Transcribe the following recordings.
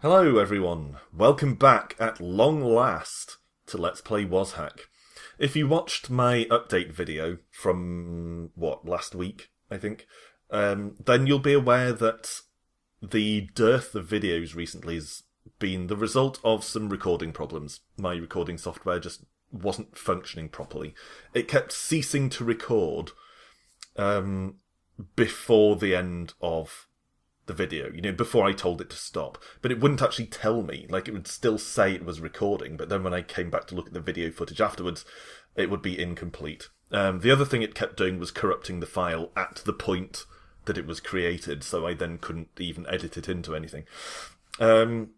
Hello everyone, welcome back at long last to Let's Play WazHack. If you watched my update video from, last week, I think, then you'll be aware that the dearth of videos recently has been the result of some recording problems. My recording software just wasn't functioning properly. It kept ceasing to record before the end of the video, before I told it to stop. But it wouldn't actually tell me. Like, it would still say it was recording, but then when I came back to look at the video footage afterwards, it would be incomplete. The other thing it kept doing was corrupting the file at the point that it was created, so I then couldn't even edit it into anything. And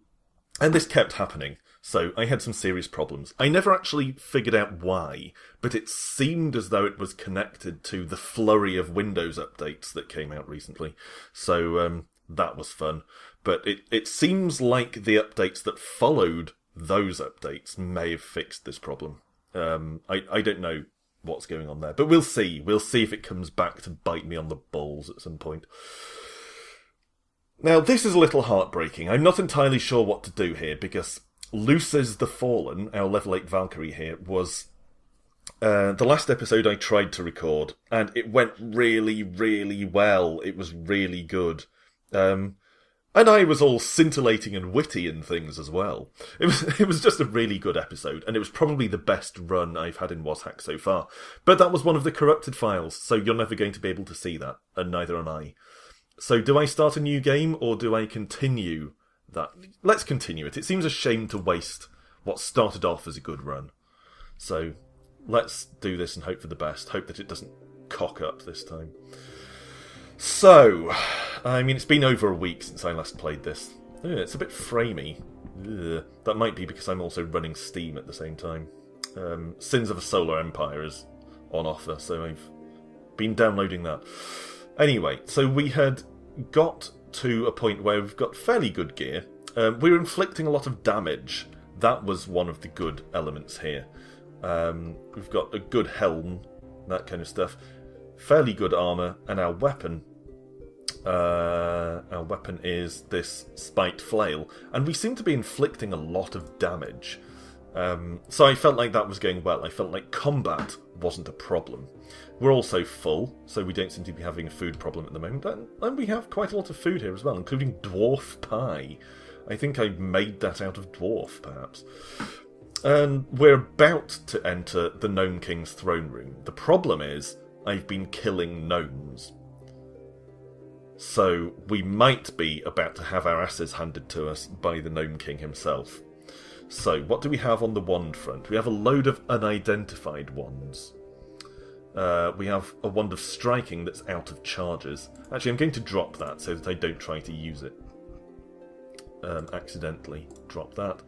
this kept happening, so I had some serious problems. I never actually figured out why, but it seemed as though it was connected to the flurry of Windows updates that came out recently. So that was fun. But it seems like the updates that followed those updates may have fixed this problem. I don't know what's going on there, but we'll see. We'll see if it comes back to bite me on the balls at some point. Now, this is a little heartbreaking. I'm not entirely sure what to do here, because Luces the Fallen, our level 8 Valkyrie here, was the last episode I tried to record, and it went really, really well. It was really good. And I was all scintillating and witty and things as well. It was just a really good episode, and it was probably the best run I've had in WazHack so far. But that was one of the corrupted files, so you're never going to be able to see that, and neither am I. So do I start a new game, or do I continue that? Let's continue it. It seems a shame to waste what started off as a good run. So let's do this and hope for the best. Hope that it doesn't cock up this time. So, I mean, it's been over a week since I last played this. It's a bit framey. That might be because I'm also running Steam at the same time. Sins of a Solar Empire is on offer, so I've been downloading that. Anyway, so we had got to a point where we've got fairly good gear. We were inflicting a lot of damage. That was one of the good elements here. We've got a good helm, that kind of stuff. Fairly good armour, and our weapon is this spiked flail, and we seem to be inflicting a lot of damage. So I felt like that was going well. I felt like combat wasn't a problem. We're also full, so we don't seem to be having a food problem at the moment, and we have quite a lot of food here as well, including dwarf pie. I think I made that out of dwarf, perhaps. And we're about to enter the Gnome King's throne room. The problem is, I've been killing gnomes. So we might be about to have our asses handed to us by the Gnome King himself. So, what do we have on the wand front? We have a load of unidentified wands. We have a wand of striking that's out of charges. Actually, I'm going to drop that so that I don't try to use it. Accidentally drop that.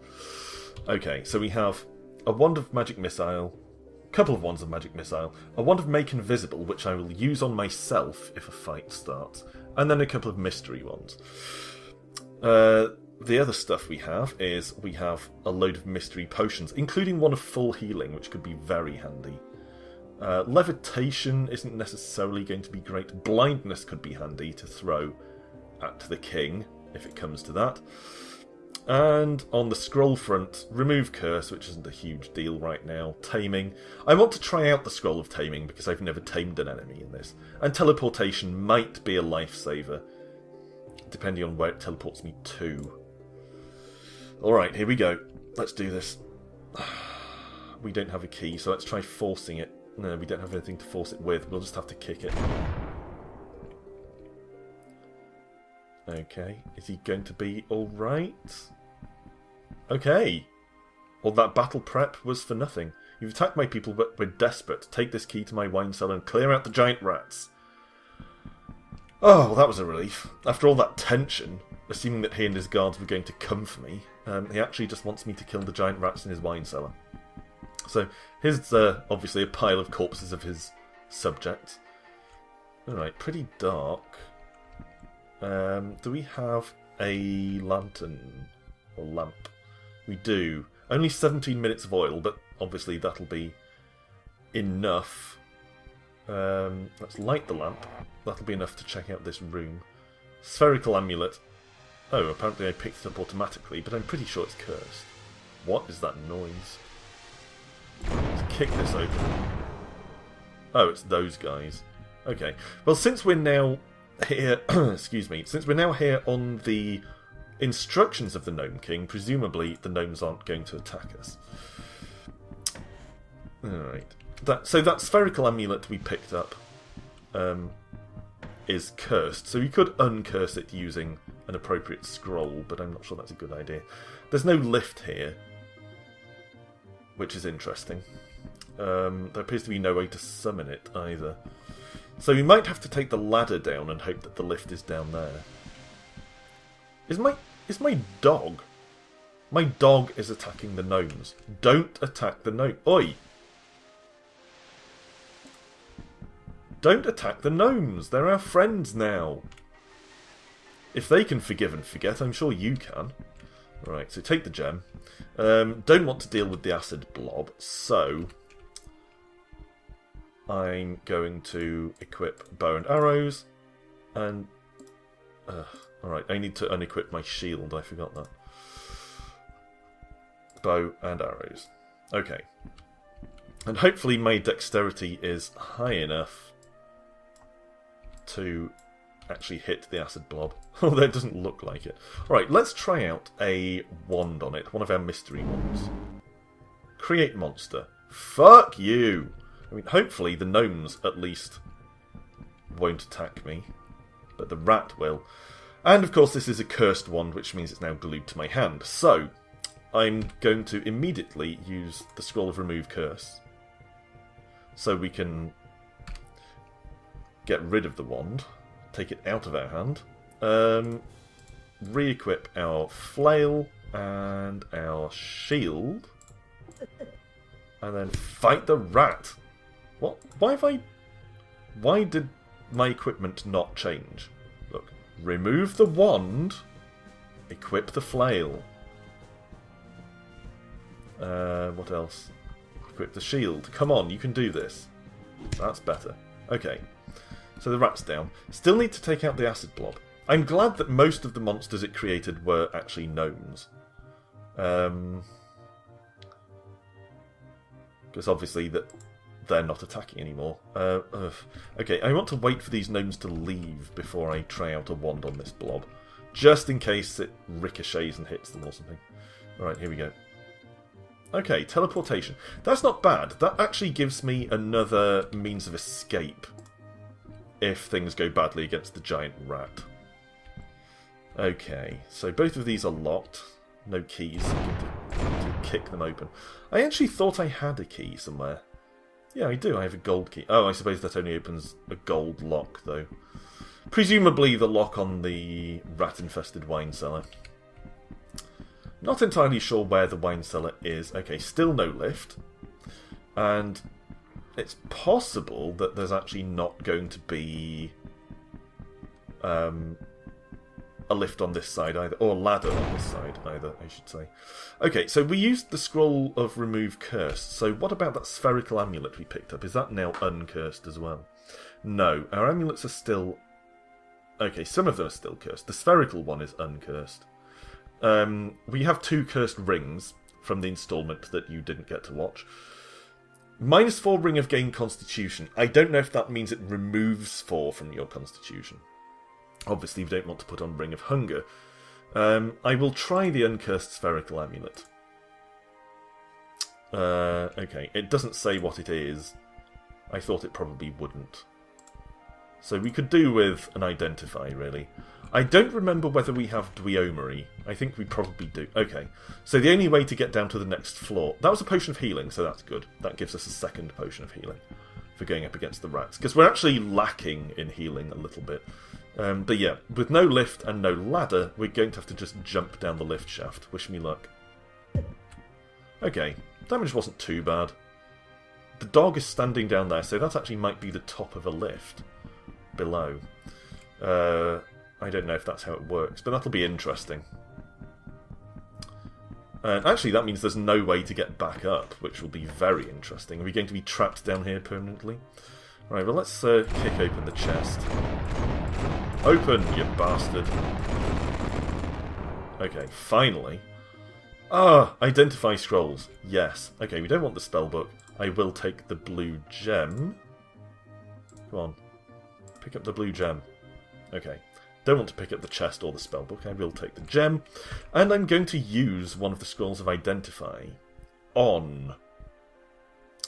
Okay, so we have a wand of magic missile, a couple of wands of magic missile, a wand of make invisible, which I will use on myself if a fight starts, and then a couple of mystery wands. The other stuff we have is we have a load of mystery potions, including one of full healing, which could be very handy. Levitation isn't necessarily going to be great. Blindness could be handy to throw at the king, if it comes to that. And on the scroll front, remove curse, which isn't a huge deal right now. Taming. I want to try out the scroll of taming because I've never tamed an enemy in this. And teleportation might be a lifesaver, depending on where it teleports me to. Alright, here we go. Let's do this. We don't have a key, so let's try forcing it. No, we don't have anything to force it with. We'll just have to kick it. Okay, is he going to be alright? Okay. Well, that battle prep was for nothing. You've attacked my people, but we're desperate. Take this key to my wine cellar and clear out the giant rats. Oh, well, that was a relief. After all that tension, assuming that he and his guards were going to come for me, he actually just wants me to kill the giant rats in his wine cellar. So, here's obviously a pile of corpses of his subjects. Alright, pretty dark. Do we have a lantern? Or lamp? We do. Only 17 minutes of oil, but obviously that'll be enough Let's light the lamp. That'll be enough to check out this room. Spherical amulet. Oh, apparently I picked it up automatically, but I'm pretty sure it's cursed. What is that noise? Let's kick this open. Oh, it's those guys. Okay. Well, since we're now here... excuse me. Since we're now here on the instructions of the Gnome King, presumably the gnomes aren't going to attack us. Alright. So that spherical amulet we picked up is cursed. So we could uncurse it using an appropriate scroll, but I'm not sure that's a good idea. There's no lift here, which is interesting. There appears to be no way to summon it either. So we might have to take the ladder down and hope that the lift is down there. Is my dog? My dog is attacking the gnomes. Don't attack the gnome. Oi! Don't attack the gnomes. They're our friends now. If they can forgive and forget, I'm sure you can. Right, so take the gem. Don't want to deal with the acid blob, so I'm going to equip bow and arrows. And alright, I need to unequip my shield. I forgot that. Bow and arrows. Okay. And hopefully my dexterity is high enough to actually hit the acid blob. Although it doesn't look like it. Alright, let's try out a wand on it. One of our mystery wands. Create monster. Fuck you! I mean, hopefully the gnomes, at least, won't attack me. But the rat will. And, of course, this is a cursed wand, which means it's now glued to my hand. So, I'm going to immediately use the scroll of remove curse. So we can get rid of the wand, take it out of our hand, re-equip our flail and our shield, and then fight the rat. What? Why did my equipment not change? Look, remove the wand, equip the flail. What else? Equip the shield. Come on, you can do this. That's better. Okay. So the rat's down. Still need to take out the acid blob. I'm glad that most of the monsters it created were actually gnomes. Because obviously that they're not attacking anymore. Okay, I want to wait for these gnomes to leave before I try out a wand on this blob. Just in case it ricochets and hits them or something. Alright, here we go. Okay, teleportation. That's not bad. That actually gives me another means of escape if things go badly against the giant rat. Okay, so both of these are locked. No keys. To kick them open. I actually thought I had a key somewhere. Yeah, I do. I have a gold key. Oh, I suppose that only opens a gold lock, though. Presumably the lock on the rat-infested wine cellar. Not entirely sure where the wine cellar is. Okay, still no lift. And it's possible that there's actually not going to be a lift on this side either, or a ladder on this side either, I should say. Okay, so we used the scroll of remove curse. So what about that spherical amulet we picked up? Is that now uncursed as well? No, our amulets are still... Okay, some of them are still cursed. The spherical one is uncursed. We have 2 cursed rings from the installment that you didn't get to watch. -4 ring of gain constitution. I don't know if that means it removes 4 from your constitution. Obviously, we don't want to put on ring of hunger. I will try the uncursed spherical amulet. Okay, it doesn't say what it is. I thought it probably wouldn't. So we could do with an identify, really. I don't remember whether we have Dweomery. I think we probably do. Okay, so the only way to get down to the next floor... That was a potion of healing, so that's good. That gives us a second potion of healing for going up against the rats. Because we're actually lacking in healing a little bit. But yeah, with no lift and no ladder, we're going to have to just jump down the lift shaft. Wish me luck. Okay, damage wasn't too bad. The dog is standing down there, so that actually might be the top of a lift below. I don't know if that's how it works, but that'll be interesting. Actually, that means there's no way to get back up, which will be very interesting. Are we going to be trapped down here permanently? Right, well let's kick open the chest. Open, you bastard. Okay, finally. Ah, identify scrolls. Yes. Okay, we don't want the spellbook. I will take the blue gem. Come on. Pick up the blue gem. Okay. Don't want to pick up the chest or the spellbook. I will take the gem. And I'm going to use one of the scrolls of identify on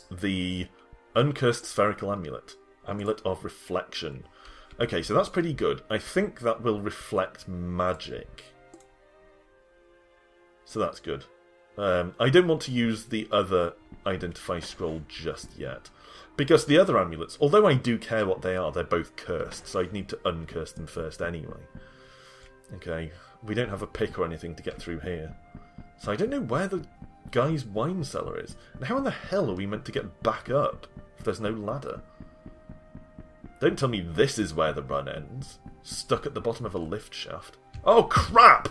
the uncursed spherical amulet. Amulet of reflection. Okay, so that's pretty good. I think that will reflect magic. So that's good. I don't want to use the other identify scroll just yet. Because the other amulets, although I do care what they are, they're both cursed. So I'd need to uncurse them first anyway. Okay, we don't have a pick or anything to get through here. So I don't know where the guy's wine cellar is. And how in the hell are we meant to get back up if there's no ladder? Don't tell me this is where the run ends. Stuck at the bottom of a lift shaft. Oh, crap!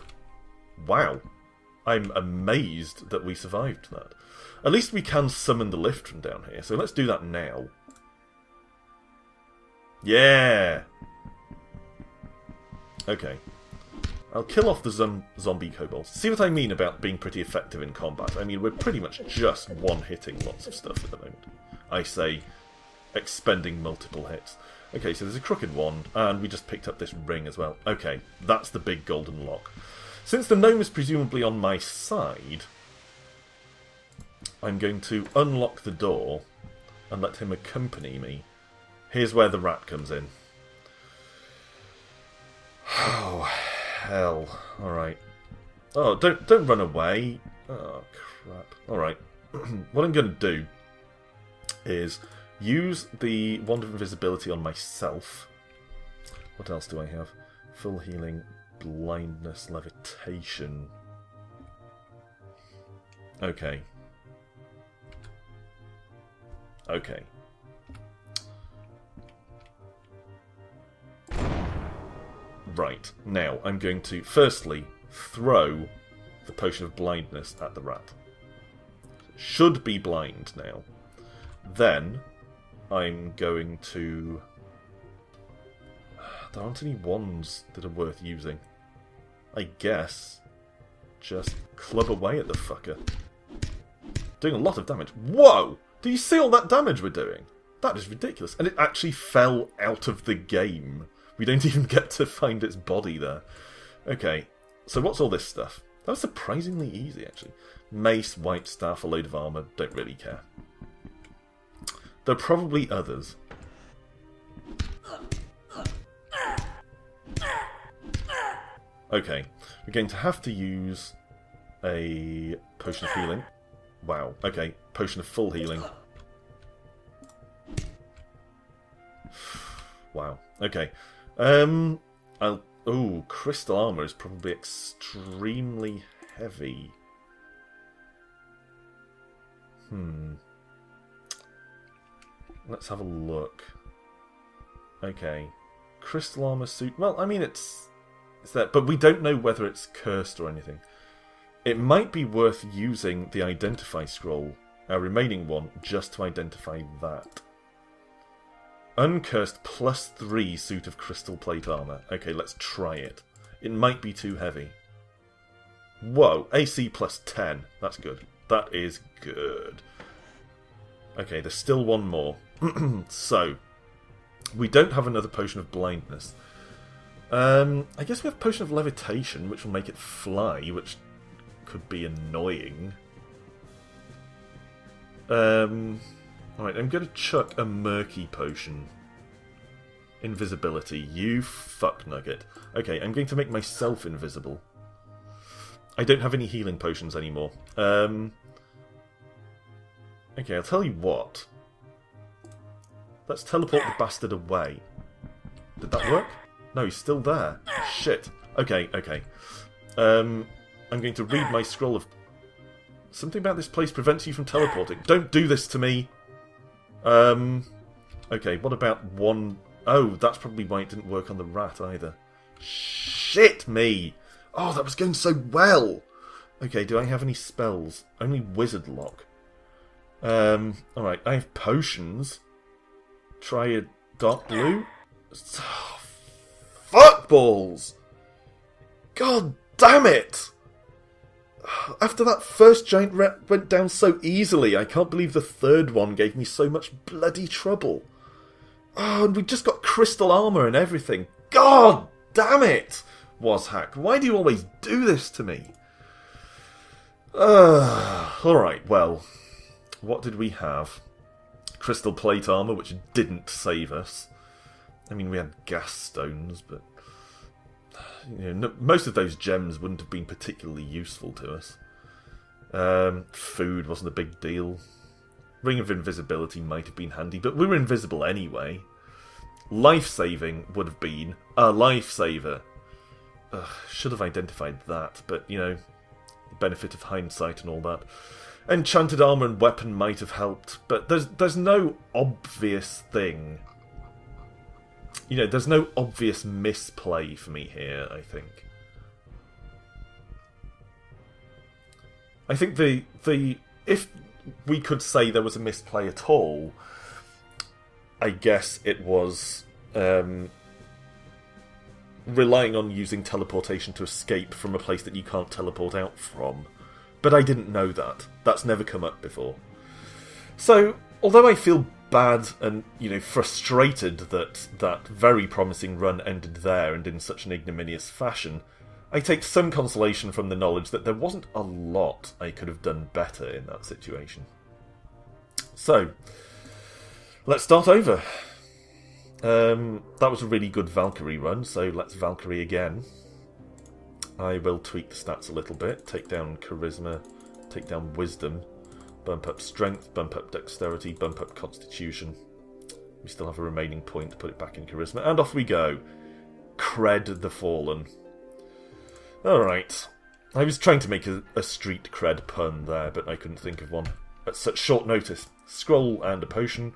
Wow. I'm amazed that we survived that. At least we can summon the lift from down here, so let's do that now. Yeah! Okay. I'll kill off the zombie kobolds. See what I mean about being pretty effective in combat? I mean, we're pretty much just one-hitting lots of stuff at the moment. I say, expending multiple hits. Okay, so there's a crooked wand, and we just picked up this ring as well. Okay, that's the big golden lock. Since the gnome is presumably on my side, I'm going to unlock the door and let him accompany me. Here's where the rat comes in. Oh, hell. Alright. Oh, don't run away. Oh, crap. Alright. What I'm going to do is use the Wand of Invisibility on myself. What else do I have? Full healing, blindness, levitation. Okay. Okay. Right. Now, I'm going to, firstly, throw the Potion of Blindness at the rat. Should be blind now. Then, I'm going to... There aren't any wands that are worth using. I guess just club away at the fucker. Doing a lot of damage. Whoa! Do you see all that damage we're doing? That is ridiculous. And it actually fell out of the game. We don't even get to find its body there. Okay, so what's all this stuff? That was surprisingly easy, actually. Mace, white staff, a load of armour. Don't really care. There are probably others. Okay, we're going to have to use a potion of healing. Wow, okay, potion of full healing. Wow, okay. Ooh, crystal armour is probably extremely heavy. Let's have a look. Okay. Crystal armour suit. Well, I mean, it's that, but we don't know whether it's cursed or anything. It might be worth using the Identify scroll, our remaining one, just to identify that. Uncursed +3 suit of crystal plate armour. Okay, let's try it. It might be too heavy. Whoa, AC +10. That's good. That is good. Okay, there's still one more. So, we don't have another potion of blindness. I guess we have potion of levitation, which will make it fly, which could be annoying. Alright, I'm going to chuck a murky potion. Invisibility. You fuck nugget. Okay, I'm going to make myself invisible. I don't have any healing potions anymore. Okay, I'll tell you what. Let's teleport the bastard away. Did that work? No, he's still there. Shit. Okay, okay. I'm going to read my scroll of... Something about this place prevents you from teleporting. Don't do this to me! Okay, what about one... Oh, that's probably why it didn't work on the rat either. Shit me! Oh, that was going so well! Okay, do I have any spells? Only Wizard Lock. Alright, I have potions. try a dark blue. Oh, fuck balls! God damn it! After that first giant rep went down so easily, I can't believe the third one gave me so much bloody trouble. Oh, and we just got crystal armour and everything. God damn it! WazHack, why do you always do this to me? Alright, well, what did we have? Crystal plate armour, which didn't save us. I mean, we had gas stones, but most of those gems wouldn't have been particularly useful to us. Food wasn't a big deal. Ring of invisibility might have been handy, but we were invisible anyway. Life-saving would have been a lifesaver. Should have identified that, but, the benefit of hindsight and all that. Enchanted armour and weapon might have helped, but there's no obvious thing. There's no obvious misplay for me here, I think. I think if we could say there was a misplay at all, I guess it was relying on using teleportation to escape from a place that you can't teleport out from. But I didn't know that. That's never come up before. So, although I feel bad and, frustrated that that very promising run ended there and in such an ignominious fashion, I take some consolation from the knowledge that there wasn't a lot I could have done better in that situation. So, let's start over. That was a really good Valkyrie run, so let's Valkyrie again. I will tweak the stats a little bit, take down Charisma, take down Wisdom, bump up Strength, bump up Dexterity, bump up Constitution. We still have a remaining point to put it back in Charisma, and off we go. Cred the Fallen. Alright. I was trying to make a street cred pun there, but I couldn't think of one. At such short notice. Scroll and a potion.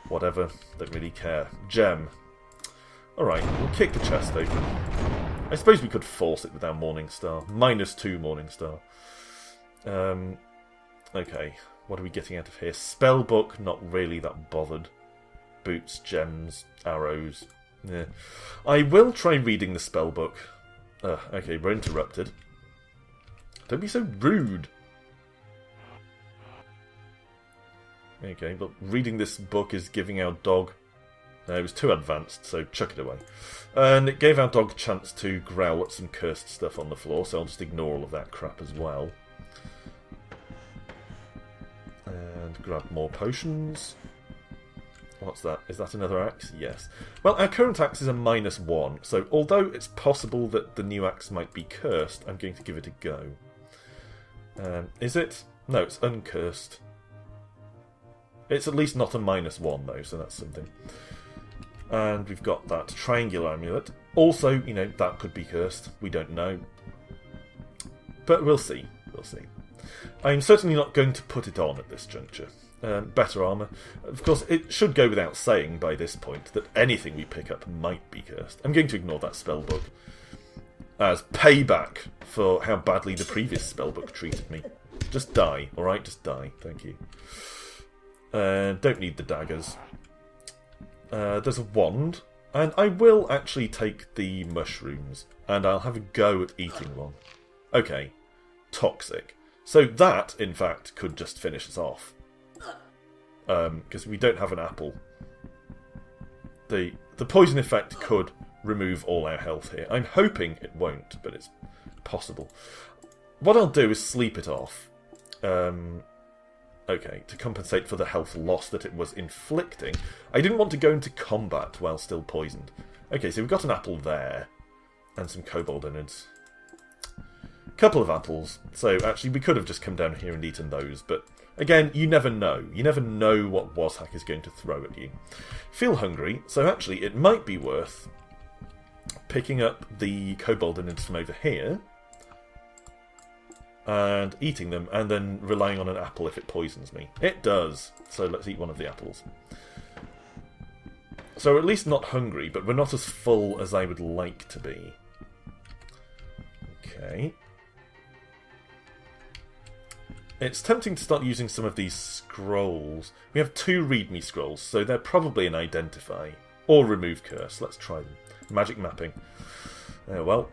Whatever. Don't really care. Gem. Alright, we'll kick the chest open. I suppose we could force it with our Morningstar. -2 Morningstar. Okay, what are we getting out of here? Spellbook, not really that bothered. Boots, gems, arrows. Yeah. I will try reading the spellbook. Okay, we're interrupted. Don't be so rude. Okay, but reading this book is giving our dog... it was too advanced, so chuck it away. And it gave our dog a chance to growl at some cursed stuff on the floor, so I'll just ignore all of that crap as well. And grab more potions. What's that? Is that another axe? Yes. Well, our current axe is a -1, so although it's possible that the new axe might be cursed, I'm going to give it a go. Is it? No, it's uncursed. It's at least not a -1, though, so that's something. And we've got that triangular amulet. Also, that could be cursed. We don't know. But we'll see. We'll see. I'm certainly not going to put it on at this juncture. Better armour. Of course, it should go without saying by this point that anything we pick up might be cursed. I'm going to ignore that spellbook as payback for how badly the previous spellbook treated me. Just die, alright? Just die. Thank you. Don't need the daggers. There's a wand, and I will actually take the mushrooms, and I'll have a go at eating one. Okay, toxic. So that, in fact, could just finish us off. Because we don't have an apple. The poison effect could remove all our health here. I'm hoping it won't, but it's possible. What I'll do is sleep it off. Okay, to compensate for the health loss that it was inflicting. I didn't want to go into combat while still poisoned. Okay, so we've got an apple there. And some kobold innards. Couple of apples. So actually we could have just come down here and eaten those, but again, you never know. You never know what WazHack is going to throw at you. Feel hungry, so actually it might be worth picking up the kobold innards from over here and eating them, and then relying on an apple if it poisons me. It does, so let's eat one of the apples. So we're at least not hungry, but we're not as full as I would like to be. Okay. It's tempting to start using some of these scrolls. We have 2 readme scrolls, so they're probably an identify. Or remove curse. Let's try them. Magic mapping. Well,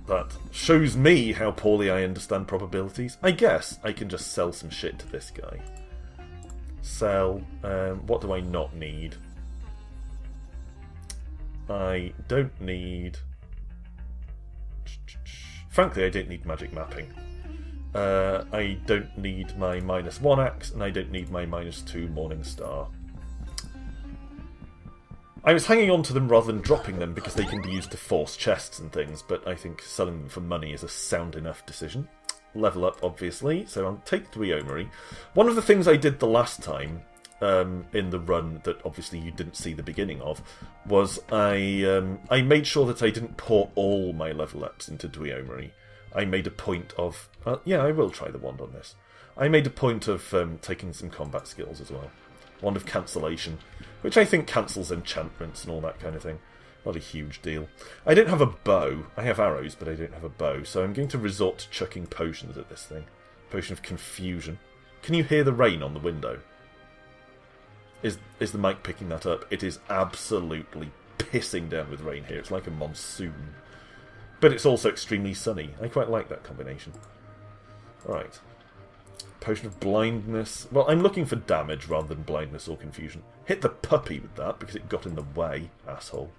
that shows me how poorly I understand probabilities. I guess I can just sell some shit to this guy. Sell. What do I not need? I don't need... Frankly, I don't need magic mapping. I don't need my -1 axe, and I don't need my -2 Morning Star. I was hanging on to them rather than dropping them because they can be used to force chests and things, but I think selling them for money is a sound enough decision. Level up, obviously, so I'll take Dweomery. One of the things I did the last time, in the run that obviously you didn't see the beginning of, was I made sure that I didn't pour all my level ups into Dweomery. I made a point of... yeah, I will try the wand on this. I made a point of taking some combat skills as well. Wand of Cancellation, which I think cancels enchantments and all that kind of thing. Not a huge deal. I don't have a bow. I have arrows, but I don't have a bow, so I'm going to resort to chucking potions at this thing. Potion of Confusion. Can you hear the rain on the window? Is the mic picking that up? It is absolutely pissing down with rain here. It's like a monsoon. But it's also extremely sunny. I quite like that combination. Alright. Potion of Blindness. Well, I'm looking for damage rather than blindness or confusion. Hit the puppy with that because it got in the way, asshole.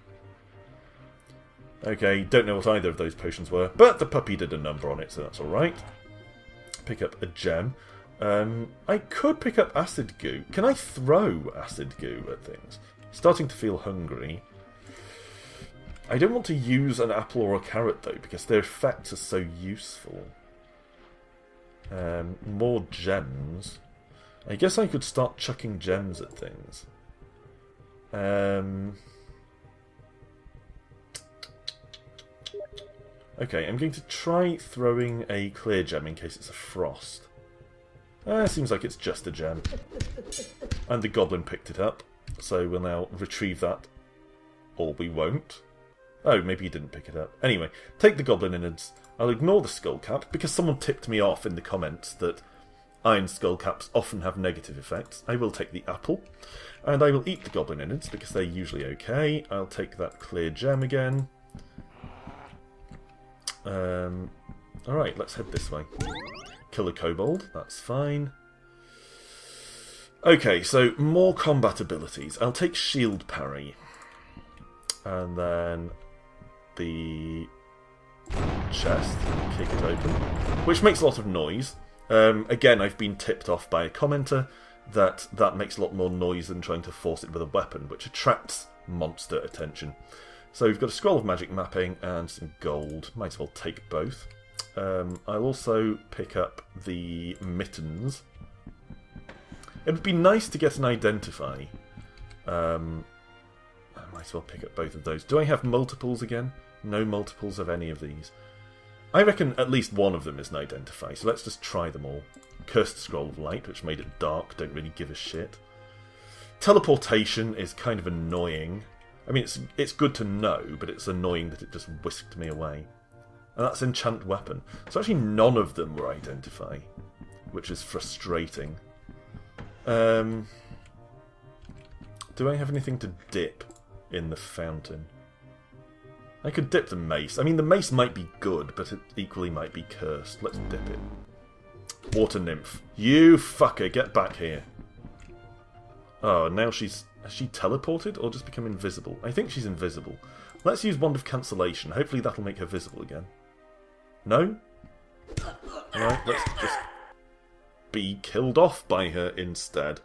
Okay, don't know what either of those potions were, but the puppy did a number on it, so that's alright. Pick up a gem. I could pick up acid goo. Can I throw acid goo at things? Starting to feel hungry. I don't want to use an apple or a carrot, though, because their effects are so useful. More gems. I guess I could start chucking gems at things. Okay, I'm going to try throwing a clear gem in case it's a frost. Seems like it's just a gem. And the goblin picked it up, so we'll now retrieve that. Or we won't. Oh, maybe he didn't pick it up. Anyway, take the goblin innards. I'll ignore the skullcap, because someone tipped me off in the comments that iron skullcaps often have negative effects. I will take the apple, and I will eat the goblin innards, because they're usually okay. I'll take that clear gem again. Alright, let's head this way. Kill a kobold, that's fine. Okay, so more combat abilities. I'll take shield parry. And then the chest, kick it open, which makes a lot of noise. Again, I've been tipped off by a commenter that that makes a lot more noise than trying to force it with a weapon, which attracts monster attention. So we've got a scroll of magic mapping and some gold. Might as well take both. I'll also pick up the mittens. It would be nice to get an identify. I might as well pick up both of those. Do I have multiples again? No multiples of any of these. I reckon at least one of them is an identify, so let's just try them all. Cursed Scroll of Light, which made it dark, don't really give a shit. Teleportation is kind of annoying. I mean, it's good to know, but it's annoying that it just whisked me away. And that's Enchant Weapon. So actually none of them were identify, which is frustrating. Do I have anything to dip in the fountain? I could dip the mace. I mean, the mace might be good, but it equally might be cursed. Let's dip it. Water Nymph. You fucker, get back here. Oh, now she's... Has she teleported or just become invisible? I think she's invisible. Let's use Wand of Cancellation. Hopefully that'll make her visible again. No? Alright, let's just be killed off by her instead.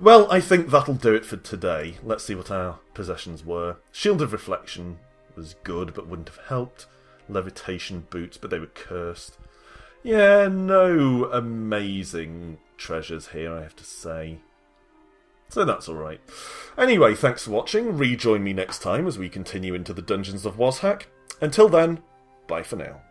Well, I think that'll do it for today. Let's see what our possessions were. Shield of Reflection was good, but wouldn't have helped. Levitation boots, but they were cursed. Yeah, no amazing treasures here, I have to say. So that's alright. Anyway, thanks for watching. Rejoin me next time as we continue into the dungeons of WazHack. Until then, bye for now.